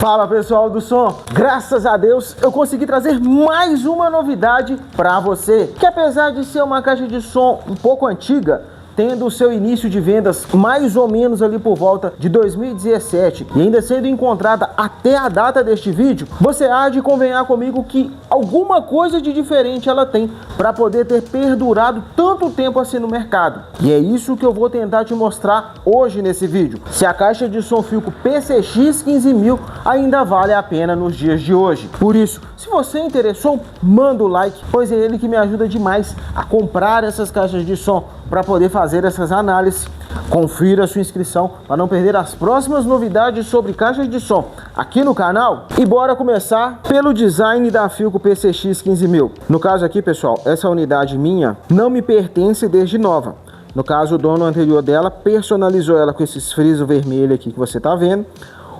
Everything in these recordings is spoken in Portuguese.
Fala pessoal do som, graças a Deus eu consegui trazer mais uma novidade para você, que apesar de ser uma caixa de som um pouco antiga, tendo o seu início de vendas mais ou menos ali por volta de 2017 e ainda sendo encontrada até a data deste vídeo, você há de convenhar comigo que alguma coisa de diferente ela tem para poder ter perdurado tanto tempo assim no mercado. E é isso que eu vou tentar te mostrar hoje nesse vídeo. Se a caixa de som Philco PCX 15000 ainda vale a pena nos dias de hoje. Por isso, se você interessou, manda o like, pois é ele que me ajuda demais a comprar essas caixas de som para poder fazer essas análises. Confira a sua inscrição para não perder as próximas novidades sobre caixas de som aqui no canal. E bora começar pelo design da Philco PCX 15000. No caso aqui, pessoal, essa unidade minha não me pertence desde nova. No caso, o dono anterior dela personalizou ela com esses frisos vermelhos aqui que você tá vendo.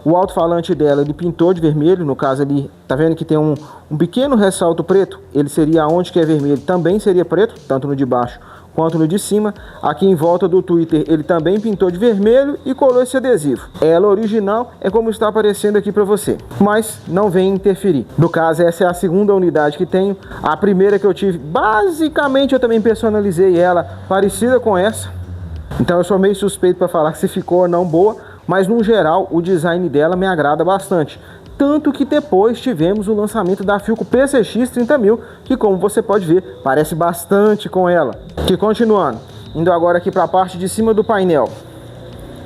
O alto-falante dela ele pintou de vermelho, no caso ali, tá vendo que tem um pequeno ressalto preto? Ele seria onde que é vermelho, também seria preto, tanto no de baixo quanto no de cima. Aqui em volta do Twitter ele também pintou de vermelho e colou esse adesivo. Ela original é como está aparecendo aqui para você, mas não vem interferir. No caso, essa é a segunda unidade que tenho. A primeira que eu tive, basicamente eu também personalizei ela parecida com essa. Então eu sou meio suspeito para falar se ficou ou não boa, mas no geral o design dela me agrada bastante. Tanto que depois tivemos o lançamento da Philco PCX 30000, que como você pode ver, parece bastante com ela. Que continuando, indo agora aqui para a parte de cima do painel.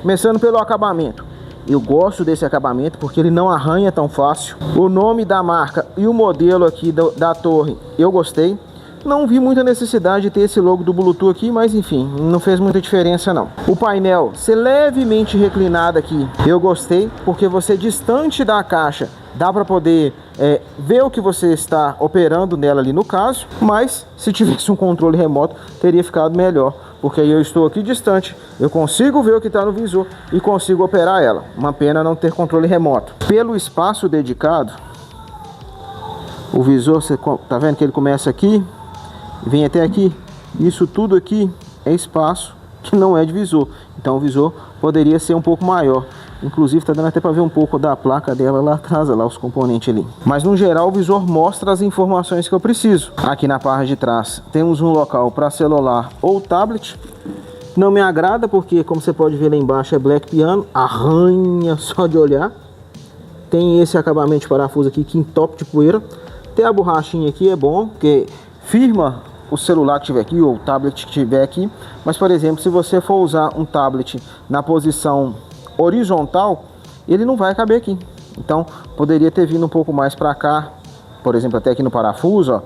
Começando pelo acabamento. Eu gosto desse acabamento porque ele não arranha tão fácil. O nome da marca e o modelo aqui da torre eu gostei. Não vi muita necessidade de ter esse logo do Bluetooth aqui, mas enfim, não fez muita diferença não. O painel ser levemente reclinado aqui, eu gostei, porque você distante da caixa, dá para poder ver o que você está operando nela ali no caso, mas se tivesse um controle remoto, teria ficado melhor, porque aí eu estou aqui distante, eu consigo ver o que está no visor e consigo operar ela. Uma pena não ter controle remoto. Pelo espaço dedicado, o visor, você tá vendo que ele começa aqui, vem até aqui. Isso tudo aqui é espaço que não é de visor, então o visor poderia ser um pouco maior. Inclusive tá dando até para ver um pouco da placa dela lá atrás, lá os componentes ali. Mas no geral o visor mostra as informações que eu preciso. Aqui na parte de trás temos um local para celular ou tablet. Não me agrada porque, como você pode ver lá embaixo, é Black Piano, arranha só de olhar. Tem esse acabamento de parafuso aqui que entope de poeira. Tem a borrachinha aqui, é bom porque firma o celular que tiver aqui ou o tablet que tiver aqui. Mas, por exemplo, se você for usar um tablet na posição horizontal, ele não vai caber aqui. Então, poderia ter vindo um pouco mais para cá, por exemplo, até aqui no parafuso, ó,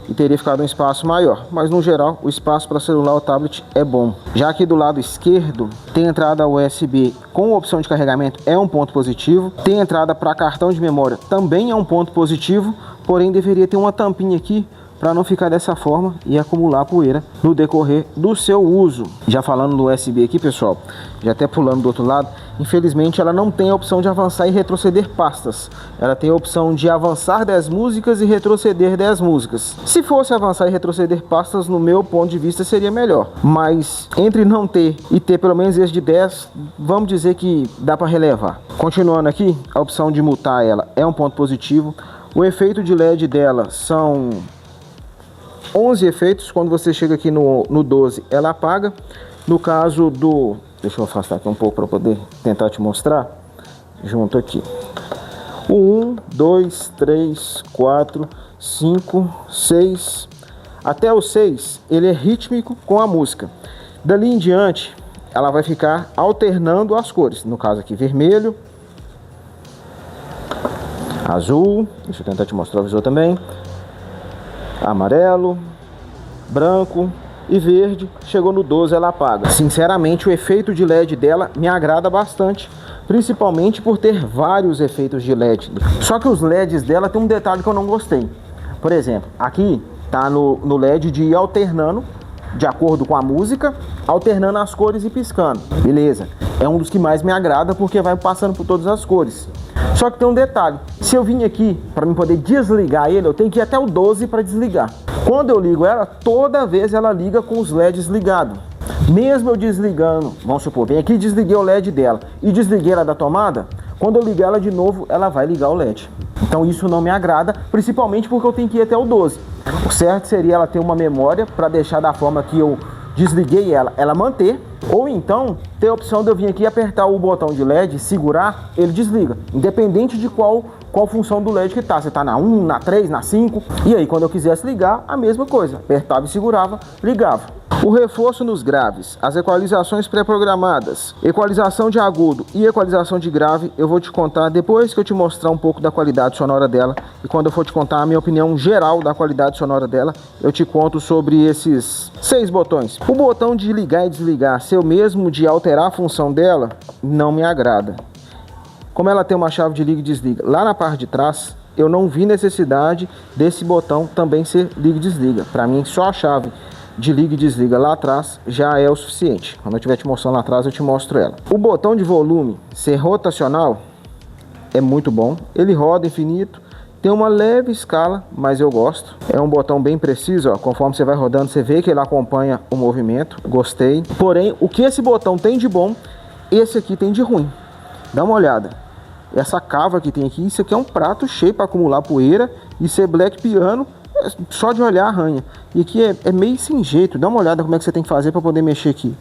e teria ficado um espaço maior. Mas, no geral, o espaço para celular ou tablet é bom. Já aqui do lado esquerdo, tem entrada USB com opção de carregamento, é um ponto positivo. Tem entrada para cartão de memória, também é um ponto positivo. Porém, deveria ter uma tampinha aqui para não ficar dessa forma e acumular poeira no decorrer do seu uso. Já falando do USB aqui, pessoal, já até pulando do outro lado, infelizmente ela não tem a opção de avançar e retroceder pastas. Ela tem a opção de avançar 10 músicas e retroceder 10 músicas. Se fosse avançar e retroceder pastas, no meu ponto de vista seria melhor. Mas entre não ter e ter pelo menos esse de 10, vamos dizer que dá para relevar. Continuando aqui, a opção de mutar ela é um ponto positivo. O efeito de LED dela são 11 efeitos. Quando você chega aqui no 12, ela apaga. No caso do... Deixa eu afastar aqui um pouco para poder tentar te mostrar. Junto aqui. O 1, 2, 3, 4, 5, 6. Até o 6, ele é rítmico com a música. Dali em diante, ela vai ficar alternando as cores. No caso aqui, vermelho, azul. Deixa eu tentar te mostrar o visor também. Amarelo, branco e verde. Chegou no 12, ela apaga. Sinceramente, o efeito de LED dela me agrada bastante, principalmente por ter vários efeitos de LED. Só que os LEDs dela tem um detalhe que eu não gostei. Por exemplo, aqui tá no LED de ir alternando de acordo com a música, alternando as cores e piscando. Beleza, é um dos que mais me agrada porque vai passando por todas as cores. Só que tem um detalhe, se eu vim aqui para mim poder desligar ele, eu tenho que ir até o 12 para desligar. Quando eu ligo ela, toda vez ela liga com os LEDs ligados. Mesmo eu desligando, vamos supor, vem aqui e desliguei o LED dela e desliguei ela da tomada, Quando eu ligar ela de novo, ela vai ligar o LED. Então isso não me agrada, principalmente porque eu tenho que ir até o 12. O certo seria ela ter uma memória para deixar da forma que eu desliguei ela manter, ou então ter a opção de eu vir aqui apertar o botão de LED, segurar, ele desliga, independente de qual função do LED que tá, se tá na 1, na 3, na 5, e aí quando eu quisesse ligar, a mesma coisa, apertava e segurava, ligava. O reforço nos graves, as equalizações pré-programadas, equalização de agudo e equalização de grave, eu vou te contar depois que eu te mostrar um pouco da qualidade sonora dela, e quando eu for te contar a minha opinião geral da qualidade sonora dela, eu te conto sobre esses 6 botões. O botão de ligar e desligar ser o mesmo de alterar a função dela, não me agrada. Como ela tem uma chave de liga e desliga lá na parte de trás, eu não vi necessidade desse botão também ser liga e desliga. Para mim, só a chave de liga e desliga lá atrás já é o suficiente. Quando eu estiver te mostrando lá atrás, eu te mostro ela. O botão de volume ser rotacional é muito bom. Ele roda infinito, tem uma leve escala, mas eu gosto. É um botão bem preciso, ó. Conforme você vai rodando, você vê que ele acompanha o movimento. Gostei. Porém, o que esse botão tem de bom, esse aqui tem de ruim. Dá uma olhada. Essa cava que tem aqui, isso aqui é um prato cheio para acumular poeira e ser black piano. Só de olhar arranha. E aqui é meio sem jeito. Dá uma olhada como é que você tem que fazer para poder mexer aqui.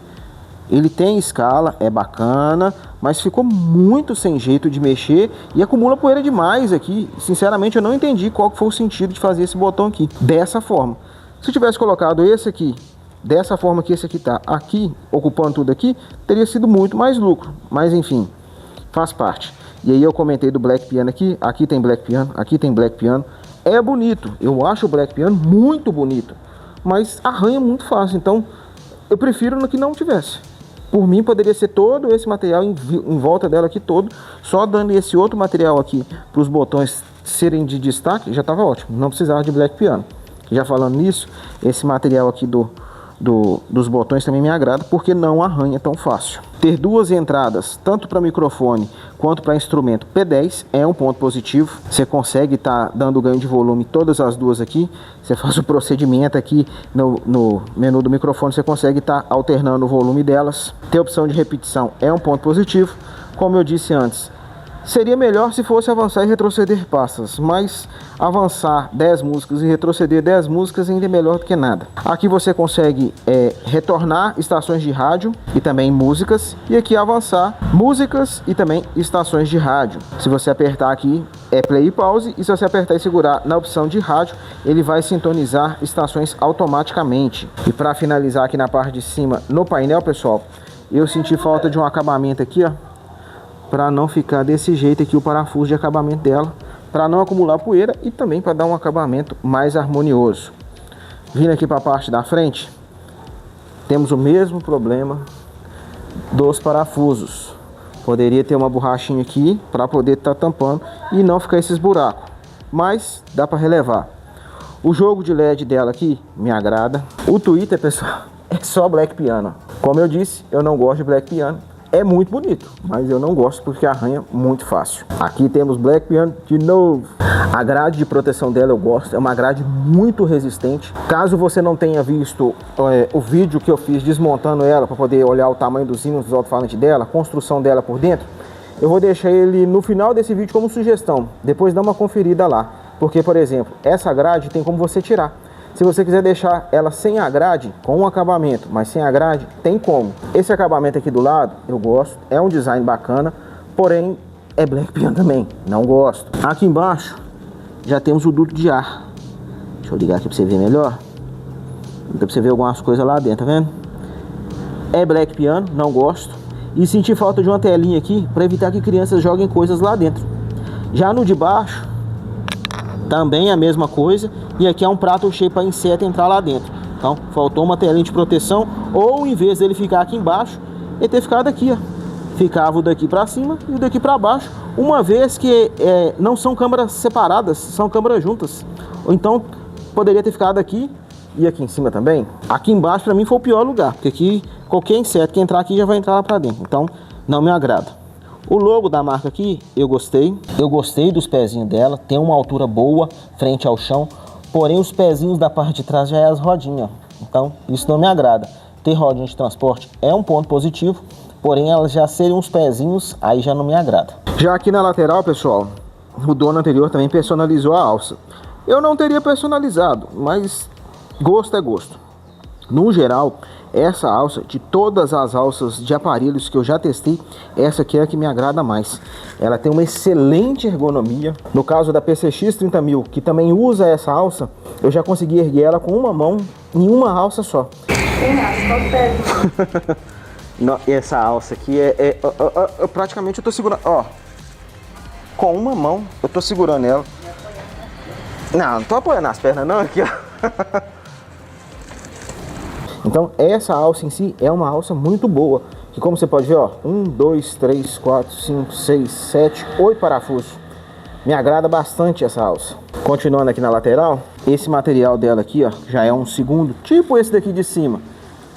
Ele tem escala, é bacana, mas ficou muito sem jeito de mexer e acumula poeira demais aqui. Sinceramente, eu não entendi qual que foi o sentido de fazer esse botão aqui dessa forma. Se eu tivesse colocado esse aqui dessa forma que esse aqui tá aqui, ocupando tudo aqui, teria sido muito mais lucro. Mas enfim, faz parte. E aí eu comentei do black piano aqui. Aqui tem black piano, aqui tem black piano. É bonito, eu acho o black piano muito bonito, mas arranha muito fácil, então eu prefiro no que não tivesse. Por mim poderia ser todo esse material em volta dela aqui todo, só dando esse outro material aqui para os botões serem de destaque, já estava ótimo, não precisava de black piano. Já falando nisso, esse material aqui dos botões também me agrada, porque não arranha tão fácil. Ter duas entradas, tanto para microfone quanto para instrumento P10, é um ponto positivo. Você consegue estar dando ganho de volume todas as duas aqui. Você faz o procedimento aqui no menu do microfone, você consegue estar alternando o volume delas. Ter opção de repetição é um ponto positivo. Como eu disse antes, seria melhor se fosse avançar e retroceder pastas, mas avançar 10 músicas e retroceder 10 músicas ainda é melhor do que nada. Aqui você consegue retornar estações de rádio e também músicas, e aqui avançar músicas e também estações de rádio. Se você apertar aqui é play e pause, e se você apertar e segurar na opção de rádio, ele vai sintonizar estações automaticamente. E para finalizar aqui na parte de cima no painel, pessoal, eu senti falta de um acabamento aqui, ó, para não ficar desse jeito aqui o parafuso de acabamento dela, para não acumular poeira e também para dar um acabamento mais harmonioso. Vindo aqui para a parte da frente, temos o mesmo problema dos parafusos. Poderia ter uma borrachinha aqui para poder estar tampando e não ficar esses buracos, mas dá para relevar. O jogo de LED dela aqui me agrada. O Twitter, pessoal, é só black piano. Como eu disse, eu não gosto de black piano. É muito bonito, mas eu não gosto porque arranha muito fácil. Aqui temos black piano de novo. A grade de proteção dela eu gosto, é uma grade muito resistente. Caso você não tenha visto o vídeo que eu fiz desmontando ela para poder olhar o tamanho dos ímãs dos alto-falantes dela, a construção dela por dentro, eu vou deixar ele no final desse vídeo como sugestão. Depois dá uma conferida lá, porque, por exemplo, essa grade tem como você tirar. Se você quiser deixar ela sem a grade, com um acabamento, mas sem a grade, tem como. Esse acabamento aqui do lado, eu gosto, é um design bacana, porém é black piano também, não gosto. Aqui embaixo, já temos o duto de ar. Deixa eu ligar aqui para você ver melhor. Dá para você ver algumas coisas lá dentro, tá vendo? É black piano, não gosto. E senti falta de uma telinha aqui, para evitar que crianças joguem coisas lá dentro. Já no de baixo, também a mesma coisa, e aqui é um prato cheio para inseto entrar lá dentro. Então faltou uma telinha de proteção, ou em vez dele ficar aqui embaixo, ele ter ficado aqui, ó. Ficava o daqui para cima e o daqui para baixo, uma vez que não são câmeras separadas, são câmeras juntas. Ou então poderia ter ficado aqui e aqui em cima também. Aqui embaixo para mim foi o pior lugar, porque aqui qualquer inseto que entrar aqui já vai entrar lá para dentro, então não me agrada. O logo da marca aqui, eu gostei dos pezinhos dela, tem uma altura boa frente ao chão, porém os pezinhos da parte de trás já é as rodinhas, então isso não me agrada. Ter rodinha de transporte é um ponto positivo, porém elas já serem uns pezinhos, aí já não me agrada. Já aqui na lateral, pessoal, o dono anterior também personalizou a alça. Eu não teria personalizado, mas gosto é gosto. No geral, essa alça, de todas as alças de aparelhos que eu já testei, essa aqui é a que me agrada mais. Ela tem uma excelente ergonomia. No caso da PCX 30.000, que também usa essa alça, eu já consegui erguer ela com uma mão em uma alça só. Não, essa alça aqui praticamente eu tô segurando, ó, com uma mão eu tô segurando ela. Não tô apoiando as pernas não, aqui, ó. Então essa alça em si é uma alça muito boa, que como você pode ver, ó, 1, 2, 3, 4, 5, 6, 7, 8 parafusos. Me agrada bastante essa alça. Continuando aqui na lateral, esse material dela aqui, ó, já é um segundo, tipo esse daqui de cima.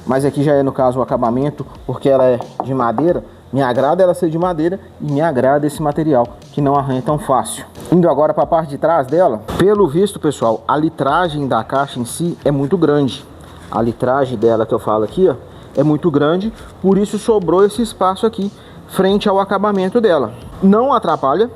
Mas aqui já é no caso o acabamento, porque ela é de madeira. Me agrada ela ser de madeira e me agrada esse material, que não arranha tão fácil. Indo agora para a parte de trás dela, pelo visto, pessoal, a litragem da caixa em si é muito grande. A litragem dela que eu falo aqui, ó, é muito grande, por isso sobrou esse espaço aqui frente ao acabamento dela. Não atrapalha,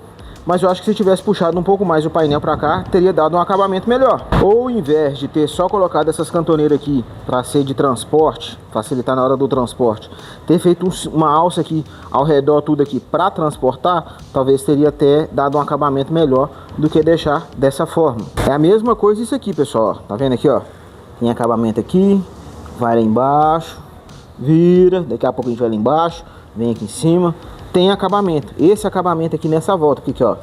mas eu acho que se tivesse puxado um pouco mais o painel para cá, teria dado um acabamento melhor. Ou ao invés de ter só colocado essas cantoneiras aqui para ser de transporte, facilitar na hora do transporte, ter feito uma alça aqui ao redor tudo aqui para transportar, talvez teria até dado um acabamento melhor do que deixar dessa forma. É a mesma coisa isso aqui, pessoal, ó. Tá vendo aqui, ó? Tem acabamento aqui, vai lá embaixo, vira, daqui a pouco a gente vai lá embaixo, vem aqui em cima, tem acabamento. Esse acabamento aqui nessa volta aqui, ó,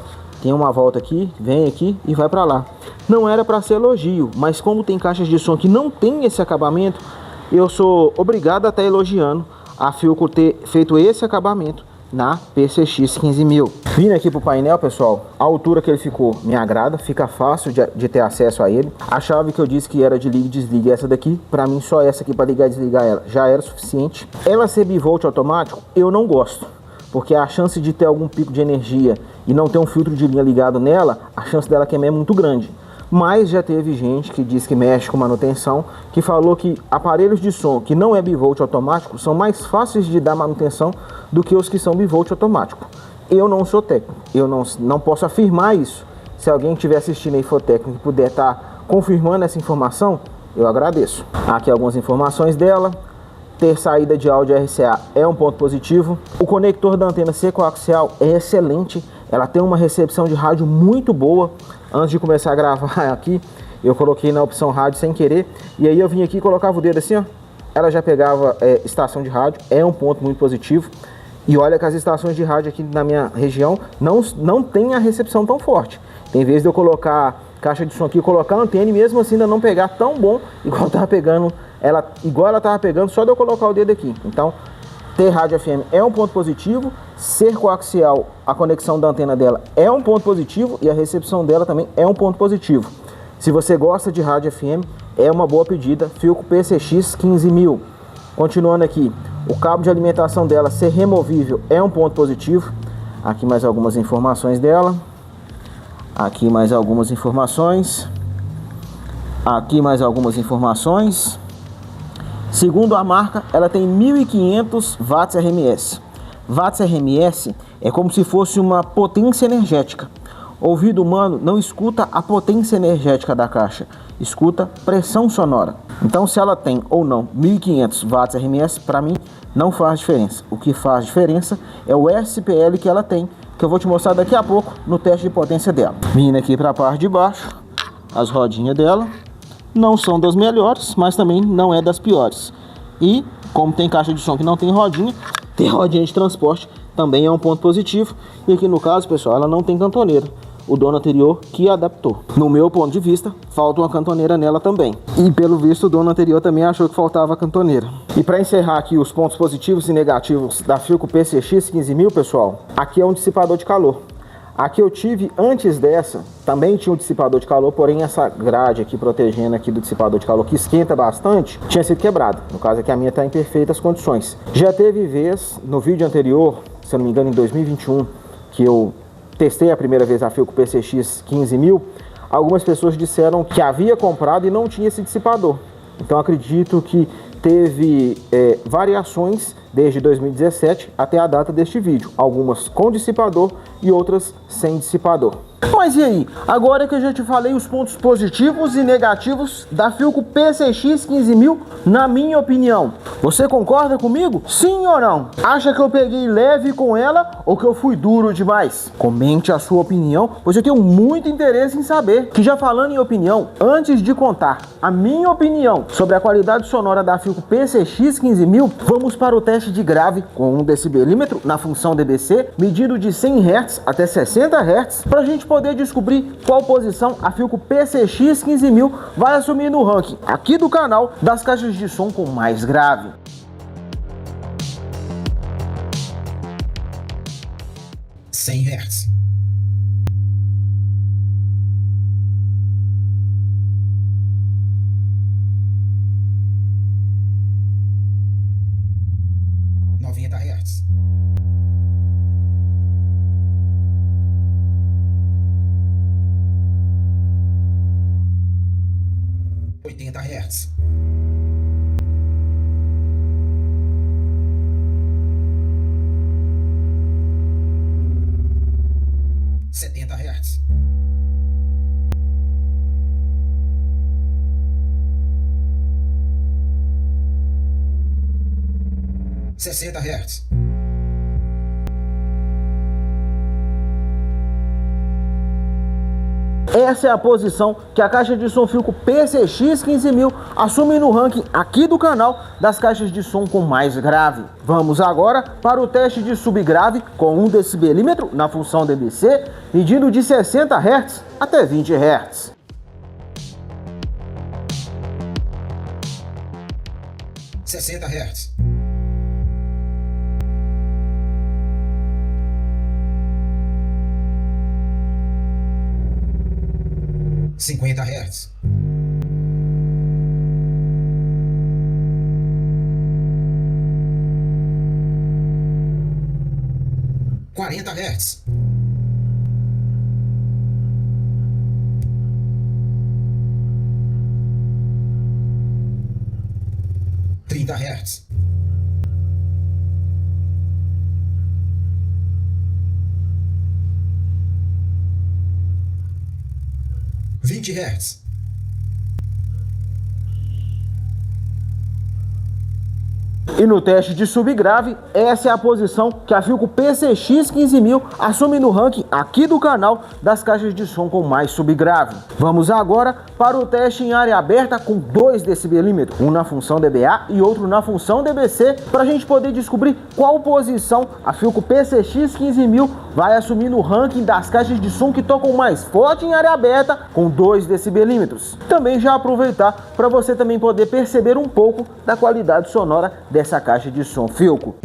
tem uma volta aqui, vem aqui e vai pra lá. Não era pra ser elogio, mas como tem caixas de som que não tem esse acabamento, eu sou obrigado a estar elogiando a Philco ter feito esse acabamento na PCX 15.000. Vindo aqui pro painel, pessoal, a altura que ele ficou me agrada, fica fácil de ter acesso a ele. A chave que eu disse que era de liga e desliga, essa daqui, pra mim só essa aqui para ligar e desligar ela já era suficiente. Ela ser bivolt automático, eu não gosto, porque a chance de ter algum pico de energia e não ter um filtro de linha ligado nela, a chance dela queimar é muito grande. Mas já teve gente que diz que mexe com manutenção, que falou que aparelhos de som que não é bivolt automático são mais fáceis de dar manutenção do que os que são bivolt automático. Eu não sou técnico, eu não posso afirmar isso. Se alguém estiver assistindo aí for técnico e puder estar confirmando essa informação, eu agradeço. Aqui algumas informações dela. Ter saída de áudio RCA é um ponto positivo. O conector da antena C coaxial é excelente. Ela tem uma recepção de rádio muito boa. Antes de começar a gravar aqui, eu coloquei na opção rádio sem querer. E aí eu vim aqui e colocava o dedo assim, ó. Ela já pegava estação de rádio. É um ponto muito positivo. E olha que as estações de rádio aqui na minha região não tem a recepção tão forte. Tem vezes de eu colocar caixa de som aqui, colocar a antena e mesmo assim ainda não pegar tão bom igual tava pegando igual ela tava pegando só de eu colocar o dedo aqui. Então, ter rádio FM é um ponto positivo, ser coaxial, a conexão da antena dela é um ponto positivo e a recepção dela também é um ponto positivo. Se você gosta de rádio FM, é uma boa pedida, Philco PCX 15.000. Continuando aqui, o cabo de alimentação dela ser removível é um ponto positivo. Aqui mais algumas informações dela. Aqui mais algumas informações. Aqui mais algumas informações. Segundo a marca, ela tem 1.500 watts RMS. Watts RMS é como se fosse uma potência energética. Ouvido humano não escuta a potência energética da caixa, escuta pressão sonora. Então, se ela tem ou não 1.500 watts RMS, para mim não faz diferença. O que faz diferença é o SPL que ela tem, que eu vou te mostrar daqui a pouco no teste de potência dela. Vindo aqui para a parte de baixo, as rodinhas dela não são das melhores, mas também não é das piores. E como tem caixa de som que não tem rodinha, ter rodinha de transporte também é um ponto positivo. E aqui no caso, pessoal, ela não tem cantoneira. O dono anterior que adaptou. No meu ponto de vista, falta uma cantoneira nela também. E pelo visto, o dono anterior também achou que faltava cantoneira. E para encerrar aqui os pontos positivos e negativos da Philco PCX 15.000, pessoal, aqui é um dissipador de calor. Aqui eu tive, antes dessa, também tinha um dissipador de calor, porém essa grade aqui protegendo aqui do dissipador de calor, que esquenta bastante, tinha sido quebrada. No caso aqui a minha está em perfeitas condições. Já teve vez, no vídeo anterior, se eu não me engano em 2021, que eu testei a primeira vez a Philco PCX 15.000, algumas pessoas disseram que havia comprado e não tinha esse dissipador. Então acredito que teve variações desde 2017 até a data deste vídeo, algumas com dissipador e outras sem dissipador. Mas e aí? Agora que eu já te falei os pontos positivos e negativos da Philco PCX 15000, na minha opinião, você concorda comigo? Sim ou não? Acha que eu peguei leve com ela ou que eu fui duro demais? Comente a sua opinião, pois eu tenho muito interesse em saber. Que já falando em opinião, antes de contar a minha opinião sobre a qualidade sonora da Philco PCX 15000, vamos para o teste de grave com 1 decibelímetro na função DBC, medindo de 100 Hz até 60 Hz, para a gente poder descobrir qual posição a Philco PCX 15000 vai assumir no ranking aqui do canal das caixas de som com mais grave. Hz. 90 Hz. 80 Hz. 70 Hz. 60 Hz. Essa é a posição que a caixa de som Philco PCX 15000 assume no ranking aqui do canal das caixas de som com mais grave. Vamos agora para o teste de subgrave com 1 decibelímetro na função DBC, medindo de 60 Hz até 20 Hz. 60 Hz. 50 Hz. 40 Hz. 30 Hz. 20 Hz. E no teste de subgrave, essa é a posição que a Philco PCX 15000 assume no ranking aqui do canal das caixas de som com mais subgrave. Vamos agora para o teste em área aberta com 2 decibelímetros, um na função DBA e outro na função DBC, para a gente poder descobrir qual posição a Philco PCX 15000 vai assumir no ranking das caixas de som que tocam mais forte em área aberta com 2 decibelímetros. Também já aproveitar para você também poder perceber um pouco da qualidade sonora dessa caixa de som Philco.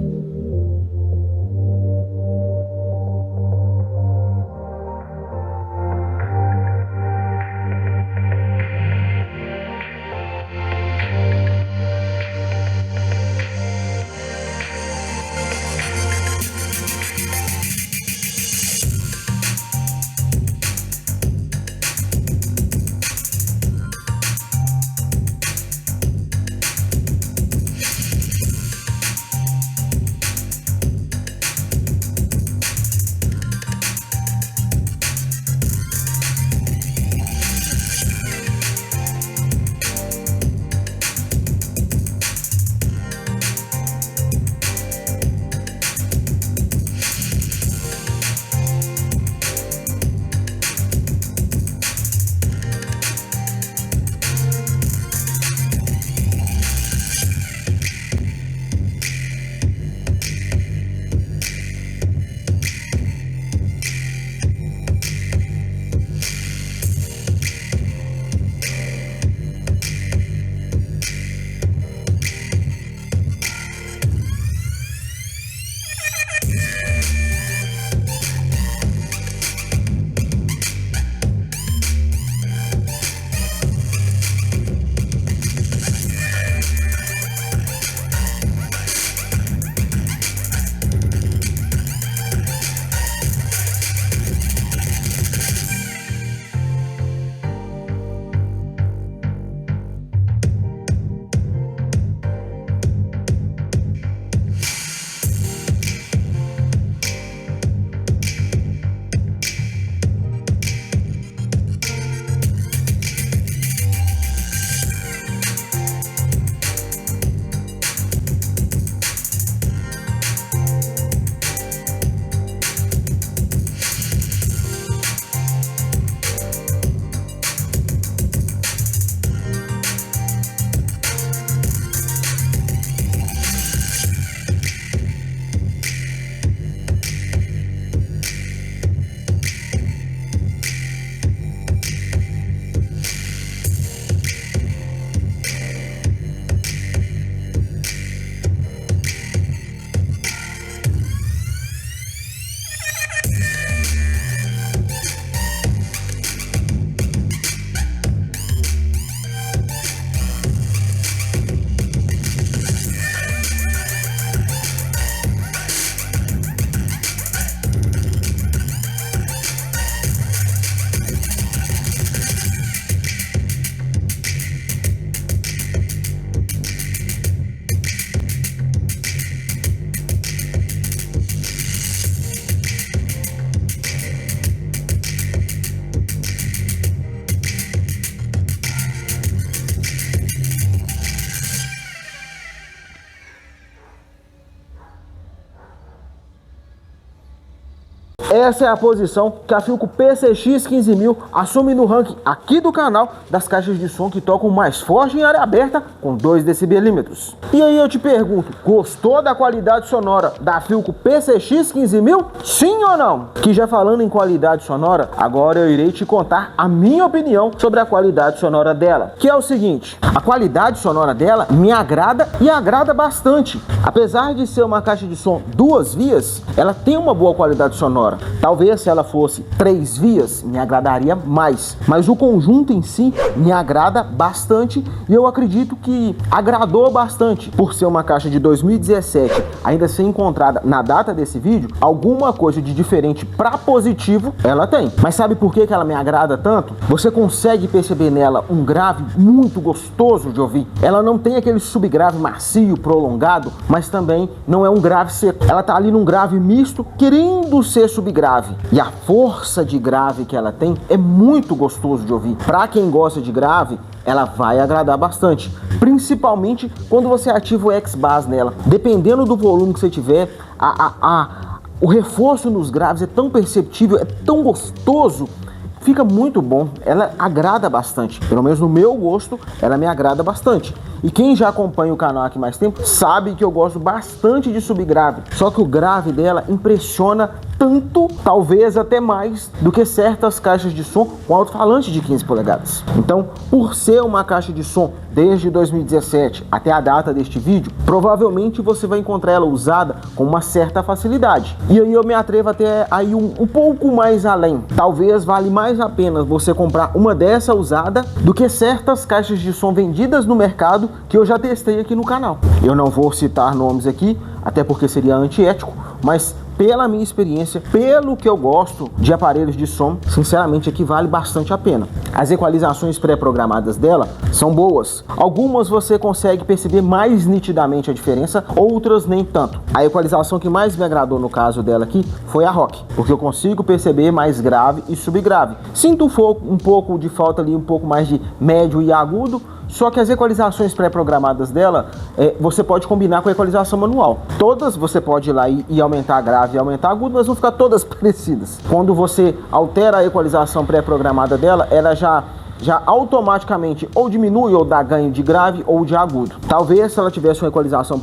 Essa é a posição que a Philco PCX 15000 assume no ranking aqui do canal das caixas de som que tocam mais forte em área aberta com 2 decibelímetros. E aí eu te pergunto, gostou da qualidade sonora da Philco PCX 15000? Sim ou não? Que já falando em qualidade sonora, agora eu irei te contar a minha opinião sobre a qualidade sonora dela, que é o seguinte: a qualidade sonora dela me agrada e agrada bastante. Apesar de ser uma caixa de som 2 vias, ela tem uma boa qualidade sonora. Talvez se ela fosse 3 vias, me agradaria mais, mas o conjunto em si me agrada bastante e eu acredito que agradou bastante. Por ser uma caixa de 2017, ainda ser encontrada na data desse vídeo, alguma coisa de diferente para positivo ela tem. Mas sabe por que ela me agrada tanto? Você consegue perceber nela um grave muito gostoso de ouvir. Ela não tem aquele subgrave macio, prolongado, mas também não é um grave seco. Ela tá ali num grave misto, querendo ser subgrave. E a força de grave que ela tem é muito gostoso de ouvir. Para quem gosta de grave, ela vai agradar bastante, principalmente quando você ativa o X-Bass nela. Dependendo do volume que você tiver, o reforço nos graves é tão perceptível, é tão gostoso, fica muito bom. Ela agrada bastante, pelo menos no meu gosto, ela me agrada bastante. E quem já acompanha o canal aqui mais tempo sabe que eu gosto bastante de subgrave. Só que o grave dela impressiona tanto, talvez até mais, do que certas caixas de som com alto-falante de 15 polegadas. Então, por ser uma caixa de som desde 2017 até a data deste vídeo, provavelmente você vai encontrar ela usada com uma certa facilidade. E aí eu me atrevo até aí um pouco mais além. Talvez vale mais a pena você comprar uma dessa usada do que certas caixas de som vendidas no mercado que eu já testei aqui no canal. Eu não vou citar nomes aqui, até porque seria antiético, mas pela minha experiência, pelo que eu gosto de aparelhos de som, sinceramente aqui vale bastante a pena. As equalizações pré-programadas dela são boas. Algumas você consegue perceber mais nitidamente a diferença, outras nem tanto. A equalização que mais me agradou no caso dela aqui foi a Rock, porque eu consigo perceber mais grave e subgrave. Sinto um pouco de falta ali, um pouco mais de médio e agudo, só que as equalizações pré-programadas dela, você pode combinar com a equalização manual. Todas você pode ir lá e aumentar grave e aumentar agudo, mas vão ficar todas parecidas. Quando você altera a equalização pré-programada dela, ela já automaticamente ou diminui ou dá ganho de grave ou de agudo. Talvez se ela tivesse uma equalização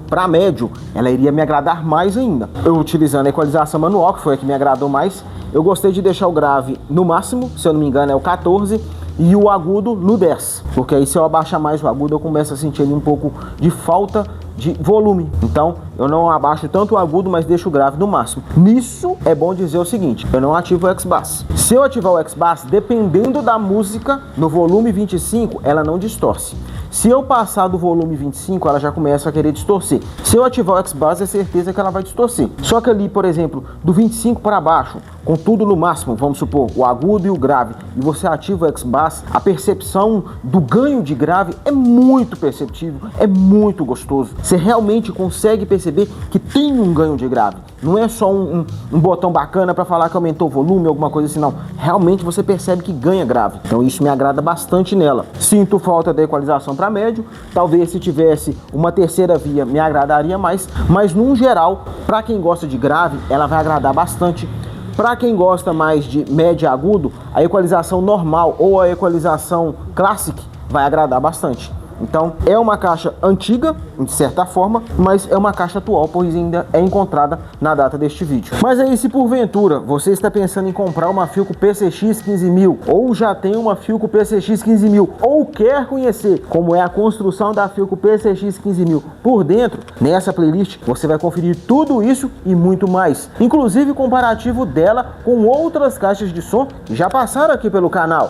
para médio, ela iria me agradar mais ainda. Eu utilizando a equalização manual, que foi a que me agradou mais, eu gostei de deixar o grave no máximo, se eu não me engano é o 14, e o agudo no 10, porque aí se eu abaixar mais o agudo eu começo a sentir ali um pouco de falta de volume. Então eu não abaixo tanto o agudo, mas deixo o grave no máximo. Nisso é bom dizer o seguinte: eu não ativo o X-Bass. Se eu ativar o X-Bass, dependendo da música, no volume 25 ela não distorce. Se eu passar do volume 25, ela já começa a querer distorcer. Se eu ativar o X-Bass, é certeza que ela vai distorcer. Só que ali, por exemplo, do 25 para baixo, com tudo no máximo, vamos supor, o agudo e o grave, e você ativa o X-Bass, a percepção do ganho de grave é muito perceptível, é muito gostoso. Você realmente consegue perceber que tem um ganho de grave. Não é só um botão bacana para falar que aumentou o volume, alguma coisa assim, não. Realmente você percebe que ganha grave. Então isso me agrada bastante nela. Sinto falta da equalização para médio. Talvez se tivesse uma terceira via me agradaria mais. Mas num geral, para quem gosta de grave, ela vai agradar bastante. Para quem gosta mais de médio e agudo, a equalização normal ou a equalização Classic vai agradar bastante. Então é uma caixa antiga, de certa forma, mas é uma caixa atual, pois ainda é encontrada na data deste vídeo. Mas aí, se porventura você está pensando em comprar uma Philco PCX 15000, ou já tem uma Philco PCX 15000, ou quer conhecer como é a construção da Philco PCX 15000 por dentro, nessa playlist você vai conferir tudo isso e muito mais, inclusive comparativo dela com outras caixas de som que já passaram aqui pelo canal.